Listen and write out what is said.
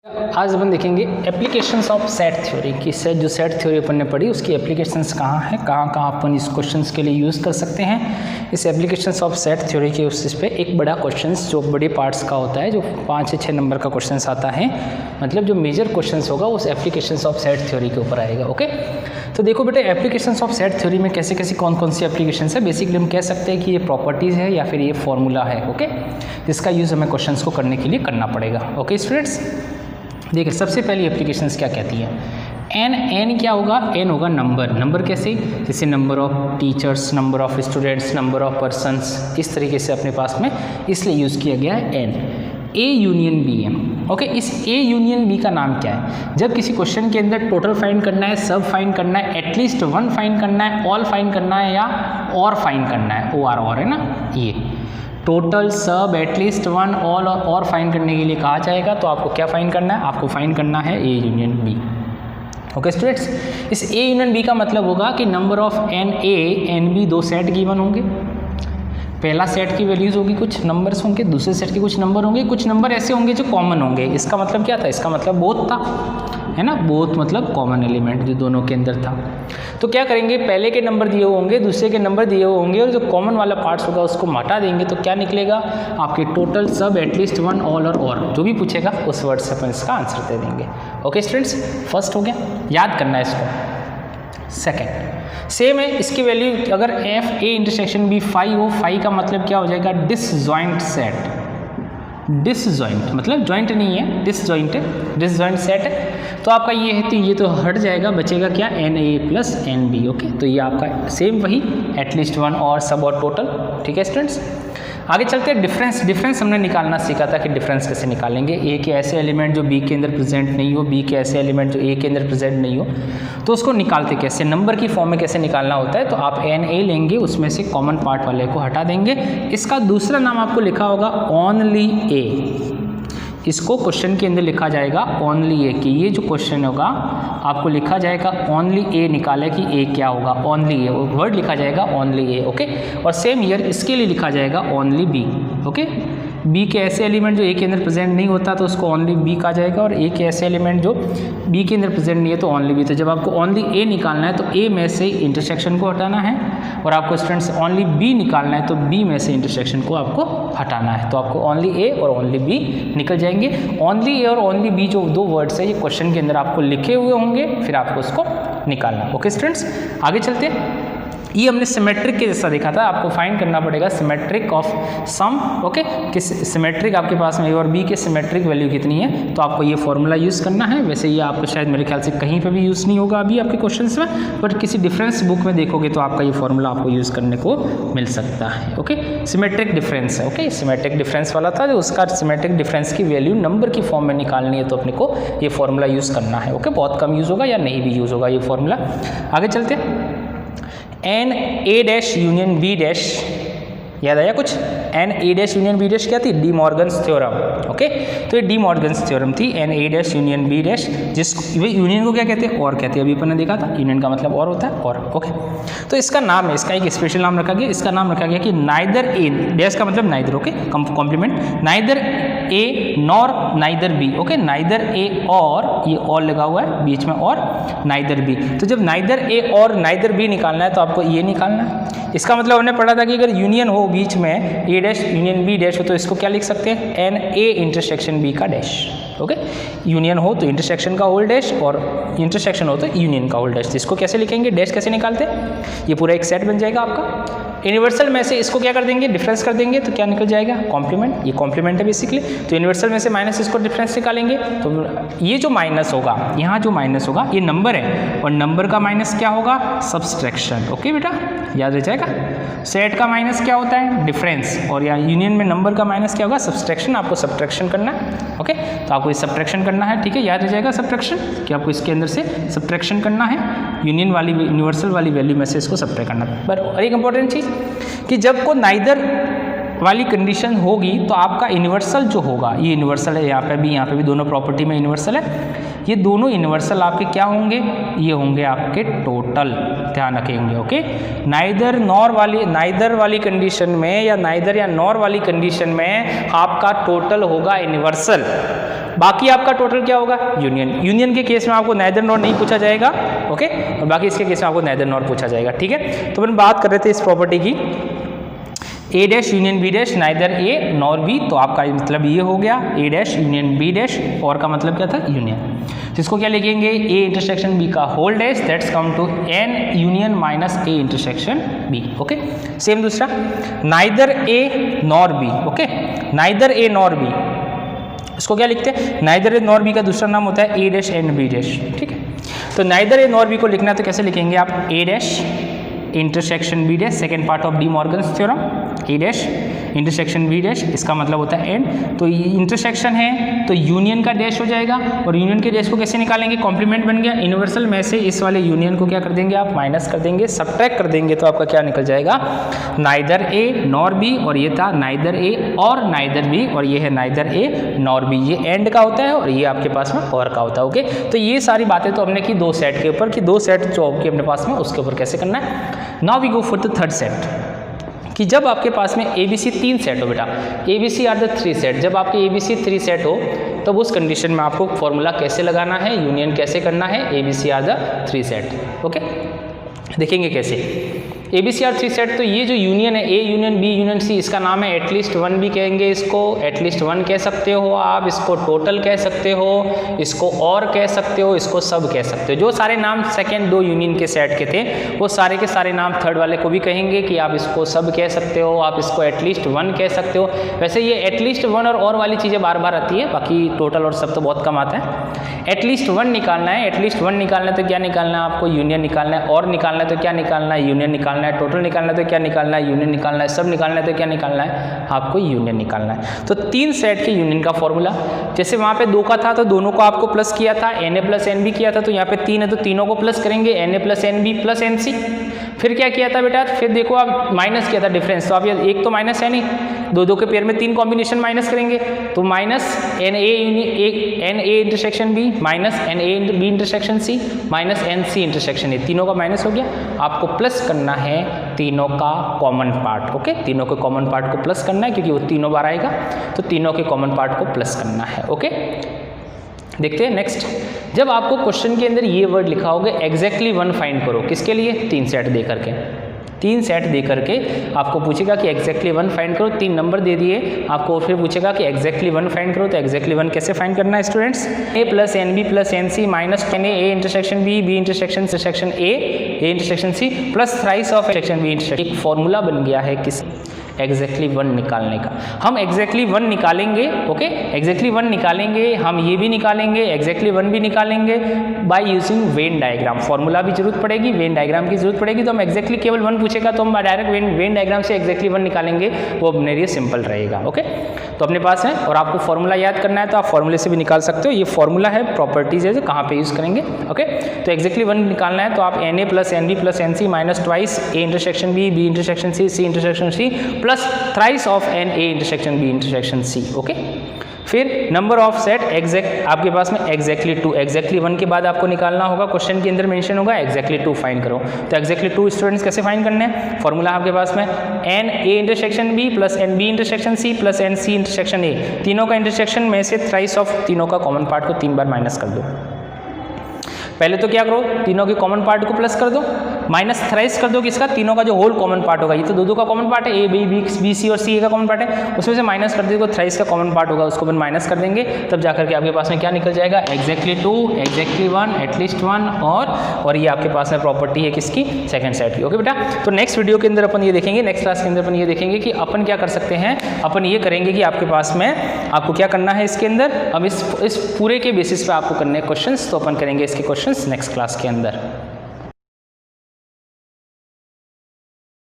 आज अपन देखेंगे applications of set theory की जो सेट थ्योरी अपन ने पढ़ी उसकी एप्लीकेशंस कहाँ हैं, कहाँ अपन इस क्वेश्चंस के लिए यूज़ कर सकते हैं। इस एप्लीकेशंस ऑफ सेट थ्योरी के उस पे एक बड़ा क्वेश्चंस जो बड़े पार्ट्स का होता है, जो 5 से 6 नंबर का क्वेश्चंस आता है, मतलब जो मेजर क्वेश्चंस होगा उस एप्लीकेशंस ऑफ सेट थ्योरी के ऊपर आएगा। ओके, तो देखो बेटा, एप्लीकेशंस ऑफ सेट थ्योरी में कैसे कैसे कौन सी एप्लीकेशंस है। बेसिकली हम कह सकते हैं कि ये प्रॉपर्टीज़ है या फिर ये फॉर्मूला है, ओके, जिसका यूज़ हमें क्वेश्चंस को करने के लिए करना पड़ेगा। ओके स्टूडेंट्स, देखिए सबसे पहली एप्लीकेशंस क्या कहती है। एन क्या होगा, एन होगा नंबर कैसे, जैसे number of teachers, number of students, number of persons, इस तरीके से अपने पास में इसलिए यूज़ किया गया है एन। ए यूनियन बी है। ओके, इस ए यूनियन बी का नाम क्या है। जब किसी क्वेश्चन के अंदर टोटल फाइंड करना है, सब फाइंड करना है, एटलीस्ट वन फाइंड करना है, ऑल फाइंड करना है या और फाइंड करना है, ओ आर और है ना, ये टोटल सब एटलीस्ट वन ऑल और फाइंड करने के लिए कहा जाएगा। तो आपको क्या फाइंड करना है, आपको फाइंड करना है A union B. Okay students, इस ए यूनियन बी का मतलब होगा कि number of n A n B दो सेट गिवन होंगे। पहला सेट की वैल्यूज होगी, कुछ नंबर्स होंगे, दूसरे सेट के कुछ नंबर होंगे, कुछ नंबर ऐसे होंगे जो कॉमन होंगे। इसका मतलब क्या था, इसका मतलब बोथ था, है ना, बोथ मतलब कॉमन एलिमेंट जो दोनों के अंदर था। तो क्या करेंगे, पहले के नंबर दिए हुए होंगे, दूसरे के नंबर दिए हुए होंगे, और जो कॉमन वाला पार्ट्स होगा उसको हटा देंगे। तो क्या निकलेगा, आपके टोटल सब एटलीस्ट वन ऑल और जो भी पूछेगा उस वर्ड से अपन इसका आंसर दे देंगे। ओके स्टूडेंट्स, फर्स्ट हो गया, याद करना है इसको। सेकेंड सेम है, इसकी वैल्यू अगर F A intersection B phi हो, फाई का मतलब क्या हो जाएगा, डिसजॉइंट सेट। डिसजॉइंट मतलब जॉइंट नहीं है, डिसजॉइंट है, डिसजॉइंट सेट है। तो आपका ये है, तो ये तो हट जाएगा, बचेगा क्या, n A plus n B. Okay, तो ये आपका सेम वही एटलीस्ट वन और सब और टोटल। ठीक है स्टूडेंट्स, आगे चलते हैं। डिफरेंस हमने निकालना सीखा था कि डिफरेंस कैसे निकालेंगे। ए के ऐसे एलिमेंट जो बी के अंदर प्रेजेंट नहीं हो, बी के ऐसे एलिमेंट जो ए के अंदर प्रेजेंट नहीं हो, तो उसको निकालते कैसे, नंबर की फॉर्म में कैसे निकालना होता है। तो आप एन ए लेंगे, उसमें से कॉमन पार्ट वाले को हटा देंगे। इसका दूसरा नाम आपको लिखा होगा ओनली ए। इसको क्वेश्चन के अंदर लिखा जाएगा ओनली ए, कि ये जो क्वेश्चन होगा आपको लिखा जाएगा ओनली ए, निकाले कि ए क्या होगा, ओनली ए, वर्ड लिखा जाएगा ओनली ए। ओके, और सेम ईयर इसके लिए लिखा जाएगा ओनली बी। ओके, बी के ऐसे एलिमेंट जो ए के अंदर प्रेजेंट नहीं होता तो उसको ओनली बी कहा जाएगा, और ए के ऐसे एलिमेंट जो बी के अंदर प्रेजेंट नहीं है तो ओनली बी। तो जब आपको ओनली ए निकालना है तो ए में से इंटरसेक्शन को हटाना है, और आपको स्टूडेंट्स ओनली बी निकालना है तो बी में से इंटरसेक्शन को आपको हटाना है। तो आपको ओनली ए और ओनली बी निकल जाएंगे। ओनली ए और ओनली बी जो दो वर्ड्स है ये क्वेश्चन के अंदर आपको लिखे हुए होंगे, फिर आपको उसको निकालना। ओके स्टूडेंट्स, आगे चलते हैं। ये हमने सिमेट्रिक के जैसा देखा था, आपको फाइंड करना पड़ेगा सिमेट्रिक ऑफ सम। ओके, कि सिमेट्रिक आपके पास में ए और बी के सिमेट्रिक वैल्यू कितनी है, तो आपको ये फॉर्मूला यूज़ करना है। वैसे ये आपको शायद मेरे ख्याल से कहीं पे भी यूज़ नहीं होगा अभी आपके क्वेश्चंस में, बट किसी डिफरेंस बुक में देखोगे तो आपका ये फॉर्मूला आपको यूज़ करने को मिल सकता है। ओके, सिमेट्रिक डिफरेंस है। ओके, सिमेट्रिक डिफरेंस वाला था, जो उसका सिमेट्रिक डिफरेंस की वैल्यू नंबर की फॉर्म में निकालनी है तो अपने को ये फॉर्मूला यूज़ करना है। ओके, बहुत कम यूज़ होगा या नहीं भी यूज़ होगा ये फॉर्मूला। आगे चलते हैं। N A dash union B dash, याद आया कुछ, n A dash union B dash क्या थी, डी मॉर्गन्स थ्योरम। ओके, तो ये डी मॉर्गन्स थ्योरम थी, n A dash union B dash, जिसको यूनियन को क्या कहते हैं, और कहते हैं, अभी अपन ने देखा था यूनियन का मतलब और होता है, और। ओके, तो इसका नाम है, इसका एक स्पेशल नाम रखा गया, इसका नाम रखा गया कि नाइदर ए, डैश का मतलब neither, okay, complement, neither A nor neither B. Okay, neither A और, ये और लगा हुआ है बीच में, और नाइदर बी। तो जब नाइदर ए और नाइदर बी निकालना है तो आपको ये निकालना है। इसका मतलब हमने पढ़ा था कि अगर यूनियन हो बीच में, ए डैश यूनियन बी डैश हो, तो इसको क्या लिख सकते हैं, एन ए इंटरसेक्शन बी का डैश। ओके, यूनियन हो तो इंटरसेक्शन का होल डैश, और इंटरसेक्शन हो तो यूनियन का होल डैश। इसको कैसे लिखेंगे, डैश कैसे निकालते हैं, ये पूरा एक सेट बन जाएगा आपका। यूनिवर्सल में से इसको क्या कर देंगे, डिफरेंस कर देंगे, तो क्या निकल जाएगा, कॉम्प्लीमेंट। ये कॉम्प्लीमेंट है बेसिकली, तो यूनिवर्सल में से माइनस इसको डिफरेंस निकालेंगे, तो ये जो माइनस होगा, यहाँ जो माइनस होगा ये नंबर है, और नंबर का माइनस क्या होगा, सब्सट्रैक्शन। ओके बेटा, याद रह जाएगा। सेट का माइनस क्या होता है, डिफरेंस, और यहाँ यूनियन में नंबर का माइनस क्या होगा, सब्सट्रैक्शन। आपको सब्ट्रैक्शन करना है। ओके, तो आपको ये सब्ट्रैक्शन करना है, ठीक है, याद रह जाएगा सब्ट्रैक्शन, कि आपको इसके अंदर से सब्ट्रैक्शन करना है, यूनियन वाली यूनिवर्सल वाली वैल्यू में से इसको सब्ट्रैक्ट करना है। पर एक इंपॉर्टेंट चीज़ कि जब को नाइदर वाली कंडीशन होगी तो आपका यूनिवर्सल जो होगा, ये यूनिवर्सल है, यहाँ पे भी दोनों प्रॉपर्टी में यूनिवर्सल है, ये दोनों यूनिवर्सल आपके क्या होंगे, ये होंगे आपके टोटल, ध्यान रखेंगे। ओके, नाइदर वाली कंडीशन में या नाइदर या नॉर वाली कंडीशन में आपका टोटल होगा यूनिवर्सल, बाकी आपका टोटल क्या होगा, यूनियन। यूनियन के केस में आपको नाइदर नॉर नहीं पूछा जाएगा, ओके, और बाकी इसके केस में आपको नाइदर नॉर पूछा जाएगा, ठीक है। तो अपन बात कर रहे थे इस प्रॉपर्टी की, A dash union B dash neither A nor B, तो आपका मतलब ये हो गया A dash union B dash, और का मतलब क्या था, यूनियन। इसको क्या लिखेंगे, ए इंटरसेक्शन बी का whole dash, that's come to an union minus A intersection B, okay. Same दूसरा, neither A nor B, okay, neither A nor B, इसको क्या लिखते हैं, नाइदर ए नॉर बी का दूसरा नाम होता है ए डैश एंड बी डैश, ठीक है। तो नाइदर ए नॉर बी को लिखना है तो कैसे लिखेंगे आप, A dash intersection B dash, second part of De Morgan's theorem, A dash intersection B dash, इसका मतलब होता है एंड। तो इंटरसेक्शन है तो यूनियन का डैश हो जाएगा, और यूनियन के डैश को कैसे निकालेंगे, कॉम्प्लीमेंट बन गया, यूनिवर्सल में से इस वाले यूनियन को क्या कर देंगे आप, माइनस कर देंगे, सबट्रैक्ट कर देंगे, तो आपका क्या निकल जाएगा, नाइदर ए नॉर बी, और ये था नाइदर ए और नाइदर बी, और ये है नाइदर ए नॉर बी, ये एंड का होता है और ये आपके पास में और का होता है, ओके। तो ये सारी बातें तो हमने की दो सेट के ऊपर, कि दो सेट जो आपके अपने पास में उसके ऊपर कैसे करना है। Now we go for the third set, कि जब आपके पास में ए बी सी 3 सेट हो बेटा, A B C are the 3 set, जब आपके ए बी सी 3 सेट हो तब उस कंडीशन में आपको फॉर्मूला कैसे लगाना है, यूनियन कैसे करना है, A B C are the 3 set, okay. देखेंगे कैसे, A B C are 3 set, तो ये जो यूनियन है, A union B union C, इसका नाम है एटलीस्ट 1 भी कहेंगे, इसको एटलीस्ट 1 कह सकते हो आप, इसको टोटल कह सकते हो, इसको और कह सकते हो, इसको सब कह सकते हो। जो सारे नाम सेकेंड दो यूनियन के सेट के थे वो सारे के सारे नाम थर्ड वाले को भी कहेंगे कि आप इसको सब कह सकते हो, आप इसको एटलीस्ट 1 कह सकते हो। वैसे ये एटलीस्ट 1 और वाली चीज़ें बार बार आती है, बाकी टोटल और सब तो बहुत कम आता है। एटलीस्ट 1 निकालना है, एटलीस्ट 1 निकालना है तो क्या निकालना है आपको, यूनियन निकालना है, और निकालना है तो क्या निकालना है, यूनियन निकालना है, टोटल निकालना है तो क्या निकालना है, यूनियन निकालना है, सब निकालना है तो क्या निकालना है, आपको यूनियन निकालना है। तो 3 सेट के यूनियन का फॉर्मूला, जैसे वहाँ पे 2 का था तो दोनों को आपको प्लस किया था, Na प्लस NB किया था, तो यहाँ पे 3 है तो तीनों को प्लस करेंगे, Na plus NB plus NC। फिर क्या किया था बेटा, फिर देखो आप माइनस किया था डिफरेंस, तो आप ये एक तो माइनस है नहीं, दो के पेयर में 3 कॉम्बिनेशन माइनस करेंगे, तो minus Na intersection B minus Na B intersection C minus NC intersection A, तीनों का माइनस हो गया। आपको प्लस करना है तीनों का कॉमन पार्ट, ओके, तीनों के कॉमन पार्ट को प्लस करना है क्योंकि वो तीनों बार आएगा, तो तीनों के कॉमन पार्ट को प्लस करना है, ओके। देखते हैं नेक्स्ट, जब आपको क्वेश्चन के अंदर ये वर्ड लिखा होगा एग्जैक्टली 1 फाइंड करो, किसके लिए, 3 सेट दे करके, 3 सेट दे करके आपको पूछेगा कि एग्जैक्टली 1 फाइंड करो, 3 नंबर दे दिए आपको, फिर पूछेगा कि एग्जैक्टली 1 फाइंड करो, तो एग्जैक्टली 1 कैसे फाइंड करना है students, A plus n B plus n C minus A intersection B, B intersection A intersection C plus thrice of intersection B intersection. एक फॉर्मूला बन गया है किस एग्जैक्टली 1 निकालने का। हम एग्जैक्टली 1 निकालेंगे, ओके, एग्जैक्टली 1 निकालेंगे, हम ये भी निकालेंगे, एग्जैक्टली 1 भी निकालेंगे by using Venn diagram. Formula भी जरूरत पड़ेगी, वेन डायग्राम की जरूरत पड़ेगी, तो हम एग्जैक्टली केवल 1 पूछेगा तो हम डायरेक्ट वेन डायग्राम से एग्जैक्टली 1 निकालेंगे, वो अपने लिए सिंपल रहेगा, ओके। तो अपने पास है, और आपको फॉर्मूला याद करना है तो आप फॉर्मूले से भी निकाल सकते हो। ये फॉर्मूला है प्रॉपर्टीज है, कहाँ पे यूज़ करेंगे, ओके। तो एग्जैक्टली 1 निकालना है तो आप Na plus n B plus n C minus twice A intersection B, B intersection C intersection C plus thrice of n A intersection B intersection C, okay. फिर नंबर ऑफ सेट एग्जैक्ट आपके पास में exactly 2, exactly 1 के बाद आपको निकालना होगा, question के अंदर मेंशन होगा एग्जैक्टली 2 फाइंड करो। तो एग्जैक्टली 2 स्टूडेंट्स कैसे फाइंड करने हैं, फॉर्मूला आपके पास में n A intersection B plus n B intersection C plus n C intersection A, तीनों का इंटरसेक्शन में से थ्राइस ऑफ तीनों का कॉमन पार्ट को 3 बार माइनस कर दो। पहले तो क्या करो, तीनों के कॉमन पार्ट को प्लस कर दो, माइनस थ्राइस कर दो किसका, तीनों का जो होल कॉमन पार्ट होगा, ये तो दो का कॉमन पार्ट है, ए बी सी और सी ए का कॉमन पार्ट है, उसमें से माइनस कर दो, थ्राइस का कॉमन पार्ट होगा उसको माइनस कर देंगे, तब जाकर के आपके पास में क्या निकल जाएगा, एग्जैक्टली 2, एग्जैक्टली 1, एटलीस्ट 1, और ये आपके पास में प्रॉपर्टी है किसकी, सेकंड सेट की, ओके बेटा। तो नेक्स्ट वीडियो के अंदर अपन ये देखेंगे, नेक्स्ट क्लास के अंदर अपन ये देखेंगे कि अपन क्या कर सकते हैं, अपन ये करेंगे कि आपके पास में आपको क्या करना है इसके अंदर, अब इस पूरे के बेसिस पे आपको करने क्वेश्चंस, तो अपन करेंगे इसके क्वेश्चंस नेक्स्ट क्लास के अंदर।